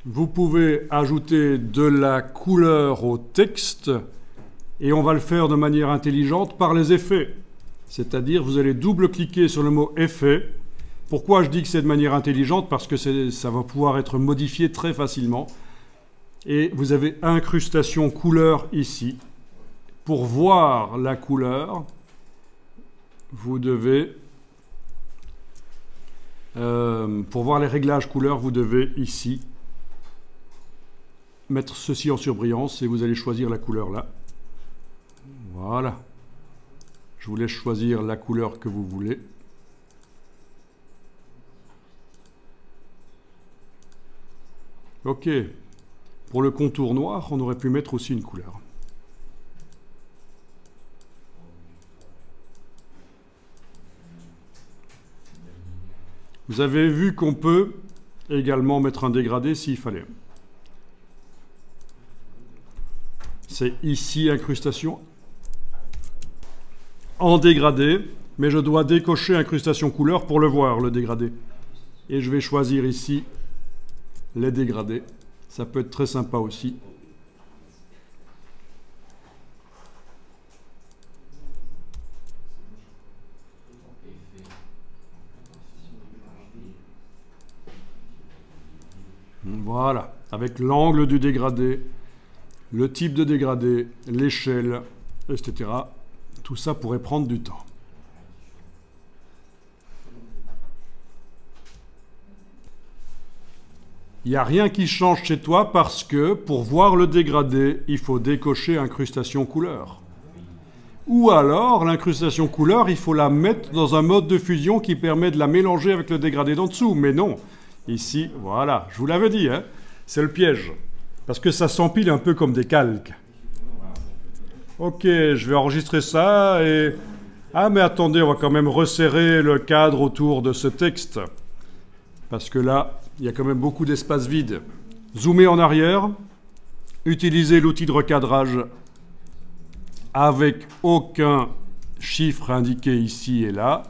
Speaker 1: Vous pouvez ajouter de la couleur au texte et on va le faire de manière intelligente par les effets. C'est-à-dire, vous allez double-cliquer sur le mot « effet ». Pourquoi je dis que c'est de manière intelligente? Parce que ça va pouvoir être modifié très facilement. Et vous avez incrustation couleur ici. Pour voir la couleur, vous devez, pour voir les réglages couleur, vous devez ici mettre ceci en surbrillance et vous allez choisir la couleur là. Voilà. Je vous laisse choisir la couleur que vous voulez. Ok. Pour le contour noir, on aurait pu mettre aussi une couleur. Vous avez vu qu'on peut également mettre un dégradé s'il fallait. C'est ici incrustation en dégradé, mais je dois décocher incrustation couleur pour le voir, le dégradé. Et je vais choisir ici les dégradés. Ça peut être très sympa aussi. Voilà, avec l'angle du dégradé, le type de dégradé, l'échelle, etc. Tout ça pourrait prendre du temps. Il n'y a rien qui change chez toi parce que pour voir le dégradé, il faut décocher incrustation couleur. Ou alors, l'incrustation couleur, il faut la mettre dans un mode de fusion qui permet de la mélanger avec le dégradé d'en dessous. Mais non, ici, voilà, je vous l'avais dit, hein, c'est le piège. Parce que ça s'empile un peu comme des calques. Ok, je vais enregistrer ça et... Ah, mais attendez, on va quand même resserrer le cadre autour de ce texte. Parce que là, il y a quand même beaucoup d'espace vide. Zoomez en arrière. Utilisez l'outil de recadrage avec aucun chiffre indiqué ici et là.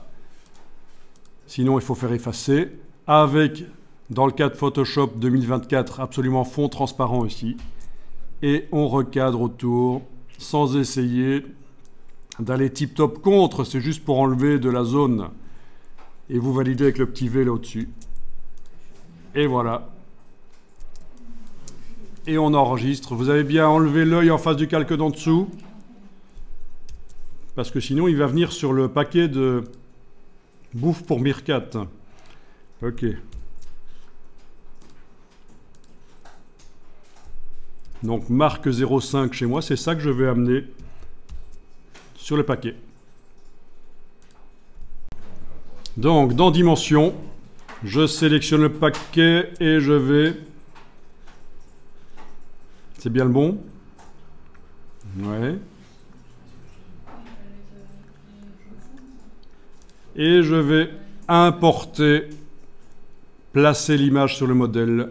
Speaker 1: Sinon, il faut faire effacer. Avec, dans le cas de Photoshop 2024, absolument fond transparent ici. Et on recadre autour sans essayer d'aller tip-top contre. C'est juste pour enlever de la zone. Et vous validez avec le petit V là au-dessus. Et voilà. Et on enregistre. Vous avez bien enlevé l'œil en face du calque d'en dessous. Parce que sinon, il va venir sur le paquet de bouffe pour Meerkat. Ok. Donc, marque 0,5 chez moi, c'est ça que je vais amener sur le paquet. Donc, dans Dimension, je sélectionne le paquet et je vais... C'est bien le bon? Ouais. Et je vais importer, placer l'image sur le modèle.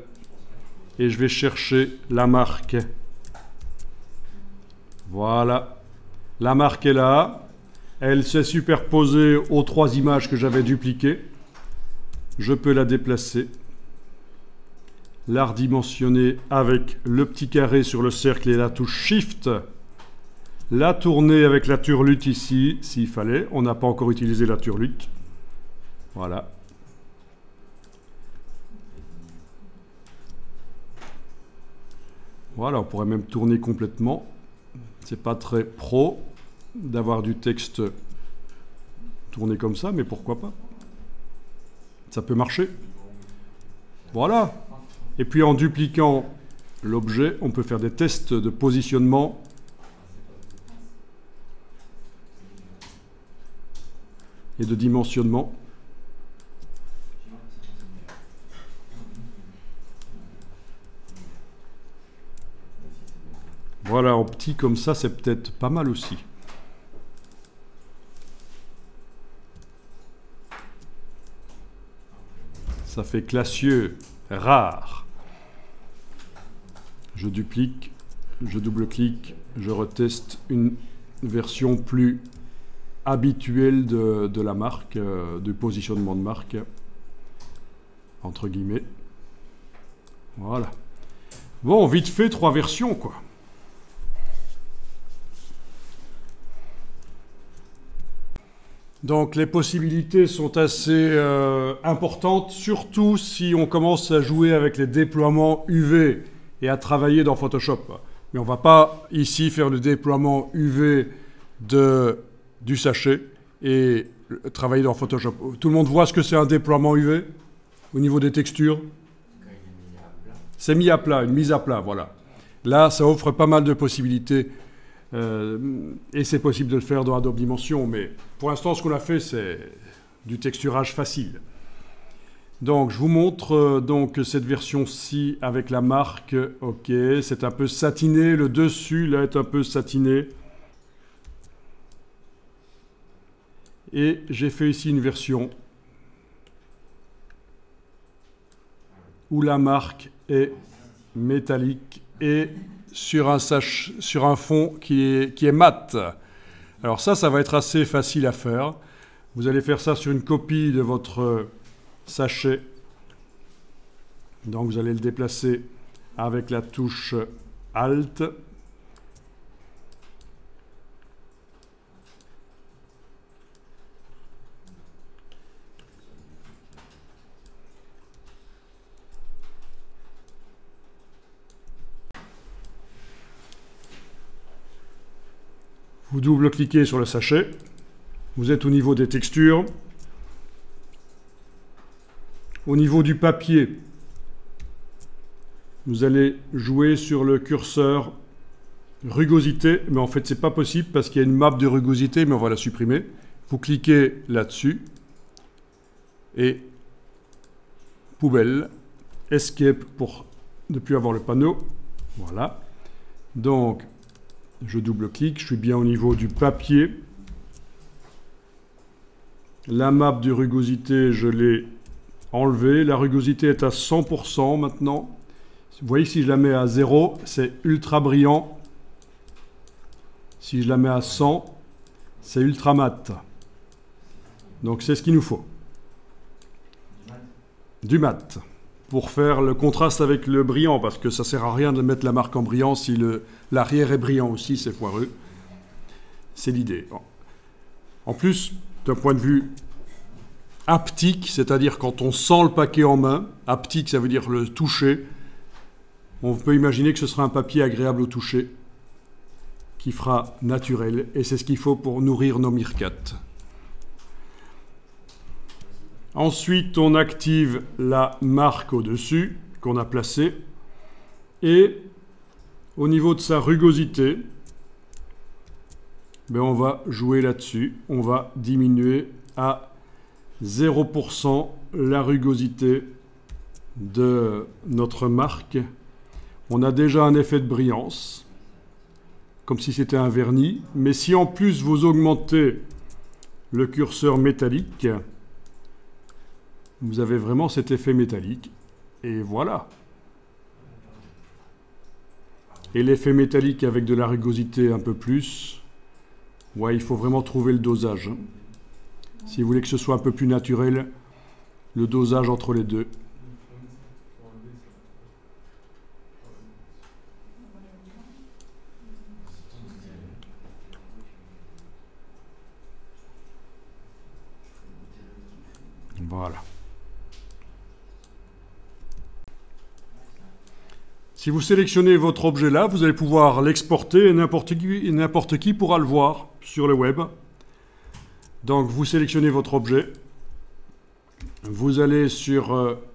Speaker 1: Et je vais chercher la marque. Voilà. La marque est là. Elle s'est superposée aux 3 images que j'avais dupliquées. Je peux la déplacer. La redimensionner avec le petit carré sur le cercle et la touche Shift. la tourner avec la turlute ici, s'il fallait. On n'a pas encore utilisé la turlute. Voilà. Voilà, on pourrait même tourner complètement. C'est pas très pro d'avoir du texte tourné comme ça, mais pourquoi pas? Ça peut marcher. Voilà. Et puis en dupliquant l'objet, on peut faire des tests de positionnement. Et de dimensionnement. Voilà, en petit comme ça, c'est peut-être pas mal aussi. Ça fait classieux, rare. Je duplique, je double-clique, je reteste une version plus habituelle de la marque, du positionnement de marque, entre guillemets. Voilà. Bon, vite fait, 3 versions, quoi. Donc les possibilités sont assez importantes, surtout si on commence à jouer avec les déploiements UV et à travailler dans Photoshop. Mais on ne va pas ici faire le déploiement UV du sachet et travailler dans Photoshop. Tout le monde voit ce que c'est un déploiement UV au niveau des textures? C'est mis à plat, une mise à plat, voilà. Là, ça offre pas mal de possibilités. Et c'est possible de le faire dans Adobe Dimension, mais pour l'instant, ce qu'on a fait, c'est du texturage facile. Donc, je vous montre donc cette version-ci avec la marque. OK, c'est un peu satiné. Le dessus, là, est un peu satiné. Et j'ai fait ici une version où la marque est métallique et sur un fond qui est mat. Alors ça va être assez facile à faire. Vous allez faire ça sur une copie de votre sachet. Donc vous allez le déplacer avec la touche Alt. Vous double-cliquez sur le sachet. Vous êtes au niveau des textures. Au niveau du papier, vous allez jouer sur le curseur rugosité. Mais en fait, ce n'est pas possible parce qu'il y a une map de rugosité, mais on va la supprimer. Vous cliquez là-dessus. Et poubelle. Escape pour ne plus avoir le panneau. Voilà. Donc, je double-clique, je suis bien au niveau du papier. La map de rugosité, je l'ai enlevée. La rugosité est à 100% maintenant. Vous voyez, si je la mets à 0, c'est ultra brillant. Si je la mets à 100, c'est ultra mat. Donc c'est ce qu'il nous faut. Du mat. Pour faire le contraste avec le brillant, parce que ça ne sert à rien de mettre la marque en brillant si l'arrière est brillant aussi, c'est foireux. C'est l'idée. En plus, d'un point de vue haptique, c'est-à-dire quand on sent le paquet en main, haptique ça veut dire le toucher, on peut imaginer que ce sera un papier agréable au toucher, qui fera naturel, et c'est ce qu'il faut pour nourrir nos meerkats. Ensuite, on active la marque au-dessus qu'on a placée. Et au niveau de sa rugosité, on va jouer là-dessus. On va diminuer à 0% la rugosité de notre marque. On a déjà un effet de brillance, comme si c'était un vernis. Mais si en plus vous augmentez le curseur métallique, vous avez vraiment cet effet métallique. Et voilà. Et l'effet métallique avec de la rugosité un peu plus. Ouais, il faut vraiment trouver le dosage. Si vous voulez que ce soit un peu plus naturel, le dosage entre les deux. Voilà. Si vous sélectionnez votre objet là, vous allez pouvoir l'exporter et n'importe qui pourra le voir sur le web. Donc vous sélectionnez votre objet. Vous allez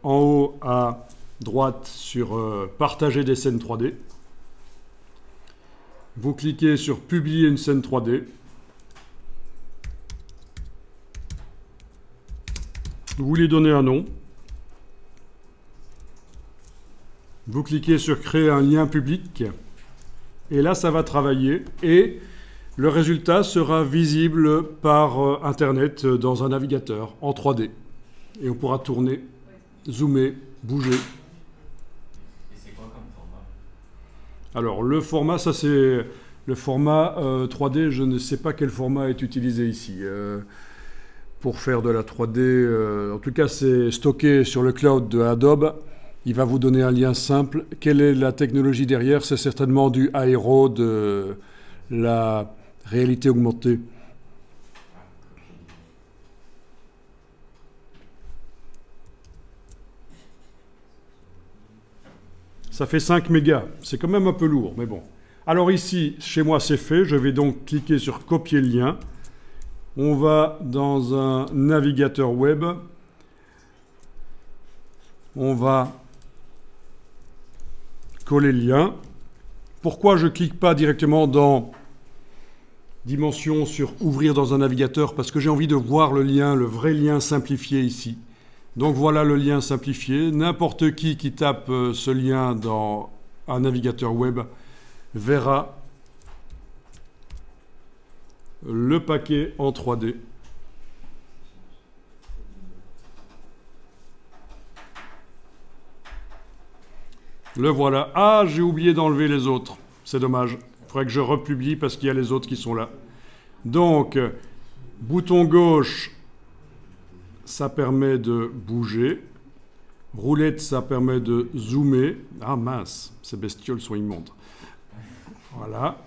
Speaker 1: en haut à droite sur Partager des scènes 3D. Vous cliquez sur Publier une scène 3D. Vous lui donnez un nom. Vous cliquez sur Créer un lien public. Et là, ça va travailler. Et le résultat sera visible par Internet dans un navigateur en 3D. Et on pourra tourner, zoomer, bouger.
Speaker 2: Et c'est quoi comme format?
Speaker 1: Alors, le format, ça c'est le format 3D. Je ne sais pas quel format est utilisé ici. Pour faire de la 3D, en tout cas, c'est stocké sur le cloud de Adobe. Il va vous donner un lien simple. Quelle est la technologie derrière? C'est certainement du aéro, de la réalité augmentée. Ça fait 5 mégas. C'est quand même un peu lourd, mais bon. Alors ici, chez moi, c'est fait. Je vais donc cliquer sur Copier le lien. On va dans un navigateur web. On va coller le lien. Pourquoi je ne clique pas directement dans Dimension sur Ouvrir dans un navigateur? Parce que j'ai envie de voir le lien, le vrai lien simplifié ici. Donc voilà le lien simplifié. N'importe qui tape ce lien dans un navigateur web verra le paquet en 3D. Le voilà. Ah, j'ai oublié d'enlever les autres. C'est dommage. Il faudrait que je republie parce qu'il y a les autres qui sont là. Donc, bouton gauche, ça permet de bouger. Roulette, ça permet de zoomer. Ah mince, ces bestioles sont immondes. Voilà.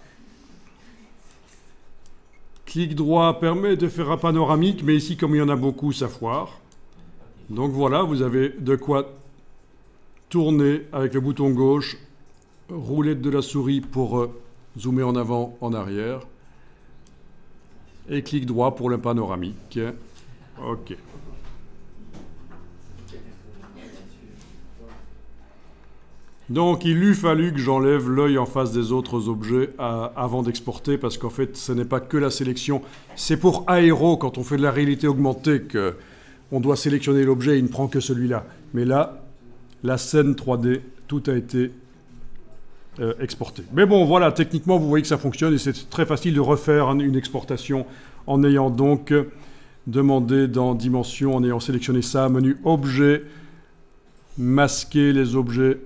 Speaker 1: Clic droit permet de faire un panoramique, mais ici, comme il y en a beaucoup, ça foire. Donc voilà, vous avez de quoi tourner avec le bouton gauche, roulette de la souris pour zoomer en avant, en arrière, et clic droit pour le panoramique. OK. Donc il eût fallu que j'enlève l'œil en face des autres objets avant d'exporter, parce qu'en fait ce n'est pas que la sélection. C'est pour aéro, quand on fait de la réalité augmentée, qu'on doit sélectionner l'objet, il ne prend que celui-là. Mais là, la scène 3D, tout a été exporté. Mais bon, voilà, techniquement, vous voyez que ça fonctionne et c'est très facile de refaire une exportation en ayant donc demandé dans Dimension, en ayant sélectionné ça, menu Objet, masquer les objets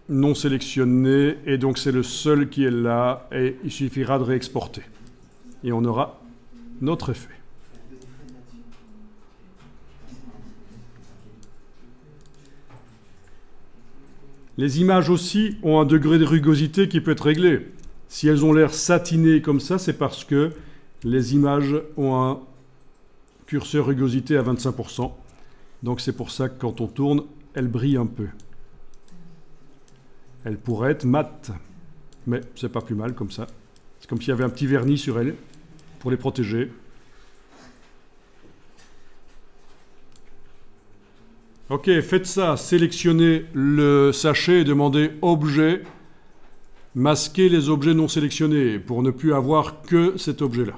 Speaker 1: non sélectionnés, et donc c'est le seul qui est là, et il suffira de réexporter. Et on aura notre effet. Les images aussi ont un degré de rugosité qui peut être réglé. Si elles ont l'air satinées comme ça, c'est parce que les images ont un curseur rugosité à 25%. Donc c'est pour ça que quand on tourne, elles brillent un peu. Elles pourraient être mates, mais c'est pas plus mal comme ça. C'est comme s'il y avait un petit vernis sur elles pour les protéger. Ok, faites ça, sélectionnez le sachet et demandez Objet, masquer les objets non sélectionnés pour ne plus avoir que cet objet-là.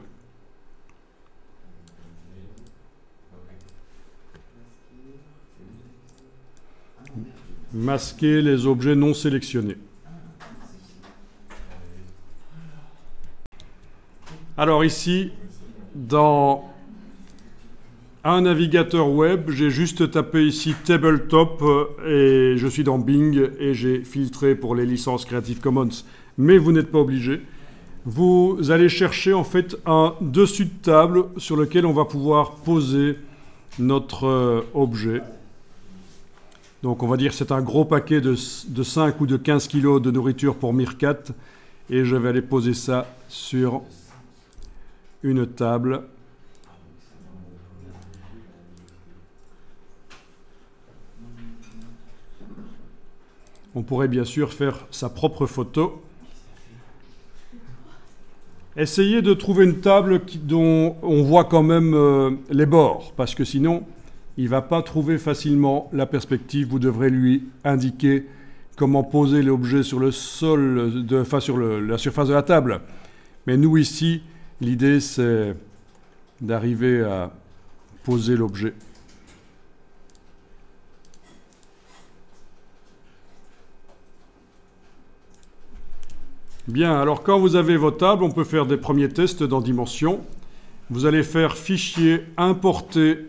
Speaker 1: Masquer les objets non sélectionnés. Alors ici, dans un navigateur web, j'ai juste tapé ici Tabletop et je suis dans Bing et j'ai filtré pour les licences Creative Commons. Mais vous n'êtes pas obligé. Vous allez chercher en fait un dessus de table sur lequel on va pouvoir poser notre objet. Donc on va dire que c'est un gros paquet de 5 ou de 15 kg de nourriture pour Meerkat. Et je vais aller poser ça sur une table. on pourrait bien sûr faire sa propre photo. Essayez de trouver une table dont on voit quand même les bords, parce que sinon, il ne va pas trouver facilement la perspective. Vous devrez lui indiquer comment poser l'objet sur le sol, enfin sur la surface de la table. Mais nous ici, l'idée c'est d'arriver à poser l'objet. Bien, alors quand vous avez vos tables, on peut faire des premiers tests dans Dimension. Vous allez faire Fichier, Importer,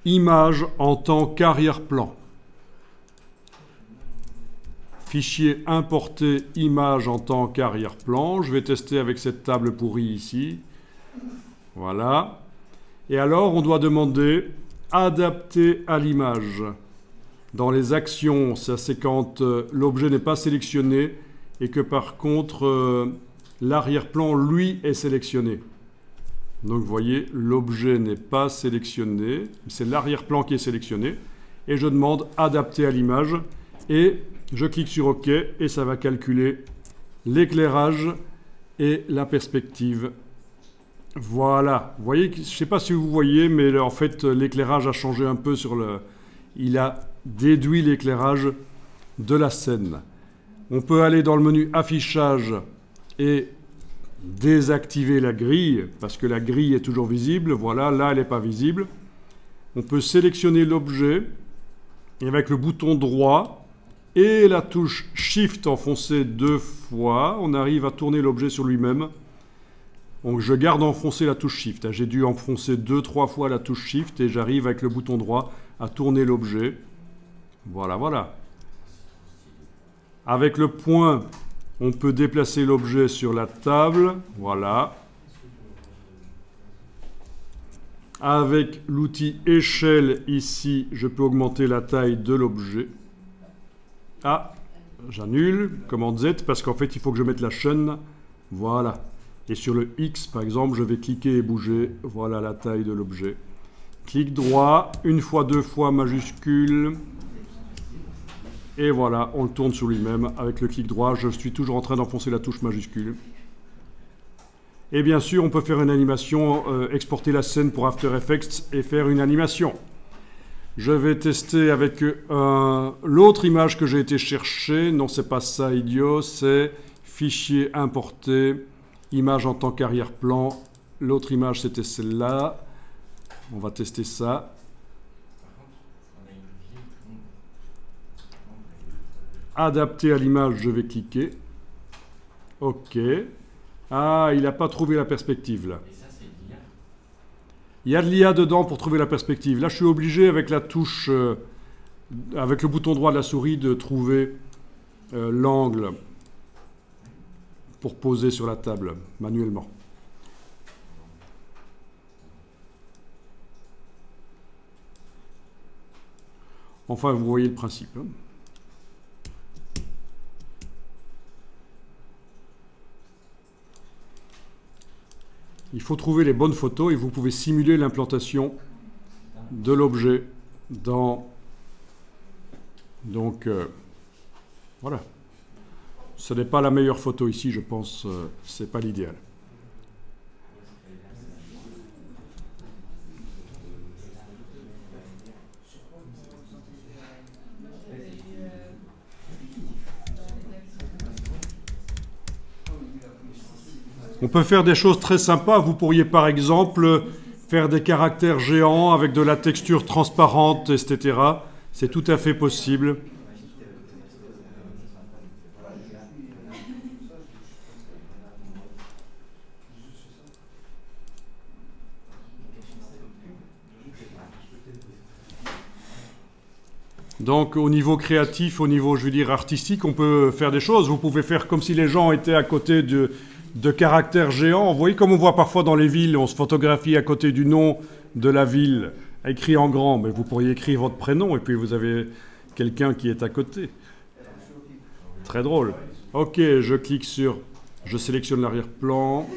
Speaker 1: Image en tant qu'arrière-plan. Fichier, Importer, Image en tant qu'arrière-plan. Je vais tester avec cette table pourrie ici. Voilà. Et alors, on doit demander Adapter à l'image. Dans les actions, ça c'est quand l'objet n'est pas sélectionné et que par contre l'arrière-plan lui est sélectionné. Donc vous voyez, l'objet n'est pas sélectionné, c'est l'arrière-plan qui est sélectionné et je demande adapter à l'image et je clique sur OK et ça va calculer l'éclairage et la perspective. Voilà, vous voyez, je ne sais pas si vous voyez, mais en fait l'éclairage a changé un peu sur le... Il a déduit l'éclairage de la scène. On peut aller dans le menu affichage et désactiver la grille, parce que la grille est toujours visible. Voilà, là elle n'est pas visible. On peut sélectionner l'objet et avec le bouton droit et la touche Shift enfoncée 2 fois, on arrive à tourner l'objet sur lui-même. Donc je garde enfoncé la touche Shift. J'ai dû enfoncer 2-3 fois la touche Shift et j'arrive avec le bouton droit à tourner l'objet. Voilà, voilà. Avec le point, on peut déplacer l'objet sur la table. Voilà. Avec l'outil échelle ici, je peux augmenter la taille de l'objet. Ah, j'annule. Commande Z parce qu'en fait, il faut que je mette la chaîne. Voilà. Et sur le X, par exemple, je vais cliquer et bouger. Voilà la taille de l'objet. Clic droit, une fois, 2 fois, majuscule. Et voilà, on le tourne sur lui-même avec le clic droit. Je suis toujours en train d'enfoncer la touche majuscule. Et bien sûr, on peut faire une animation, exporter la scène pour After Effects et faire une animation. Je vais tester avec l'autre image que j'ai été chercher. Non, c'est pas ça, idiot. C'est Fichier, Importer, Image en tant qu'arrière-plan. L'autre image, c'était celle-là. On va tester ça. Adapter à l'image, je vais cliquer. OK. Ah, il n'a pas trouvé la perspective, là.
Speaker 2: Et ça, c'est l'IA.
Speaker 1: Il y a de l'IA dedans pour trouver la perspective. Là, je suis obligé, avec la touche, avec le bouton droit de la souris, de trouver l'angle pour poser sur la table, manuellement. Enfin, vous voyez le principe, hein. Il faut trouver les bonnes photos et vous pouvez simuler l'implantation de l'objet dans... Donc, voilà. Ce n'est pas la meilleure photo ici, je pense, ce n'est pas l'idéal. On peut faire des choses très sympas. Vous pourriez par exemple faire des caractères géants avec de la texture transparente, etc. C'est tout à fait possible. Donc au niveau créatif, au niveau, je veux dire, artistique, on peut faire des choses. Vous pouvez faire comme si les gens étaient à côté de caractères géants. Vous voyez comme on voit parfois dans les villes, on se photographie à côté du nom de la ville, écrit en grand, mais vous pourriez écrire votre prénom et puis vous avez quelqu'un qui est à côté. Très drôle. Ok, je clique sur, je sélectionne l'arrière-plan,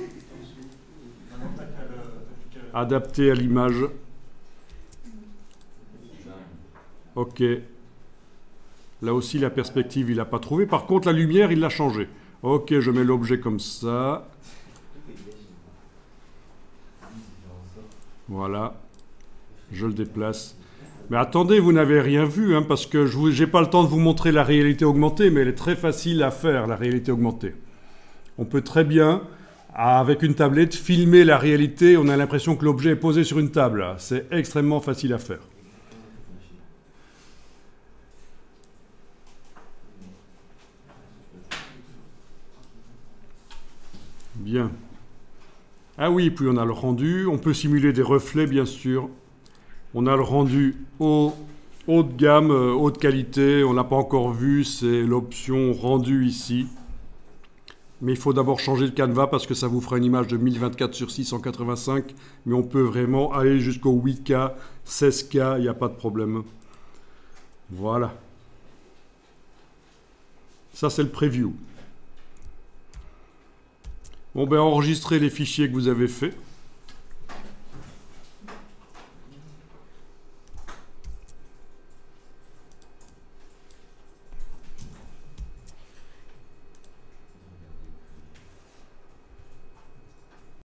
Speaker 1: adapter à l'image. Ok. Là aussi, la perspective, il n'a pas trouvé. Par contre, la lumière, il l'a changé. Ok, je mets l'objet comme ça. Voilà. Je le déplace. Mais attendez, vous n'avez rien vu, hein, parce que je n'ai pas le temps de vous montrer la réalité augmentée, mais elle est très facile à faire, la réalité augmentée. On peut très bien, avec une tablette, filmer la réalité. On a l'impression que l'objet est posé sur une table. C'est extrêmement facile à faire. Bien. Ah oui, puis on a le rendu. On peut simuler des reflets, bien sûr. On a le rendu haut de gamme, haute qualité. On ne l'a pas encore vu, c'est l'option rendu ici. Mais il faut d'abord changer le canevas parce que ça vous fera une image de 1024 sur 685. Mais on peut vraiment aller jusqu'au 8K, 16K, il n'y a pas de problème. Voilà. Ça, c'est le preview. Bon, ben, enregistrez les fichiers que vous avez faits.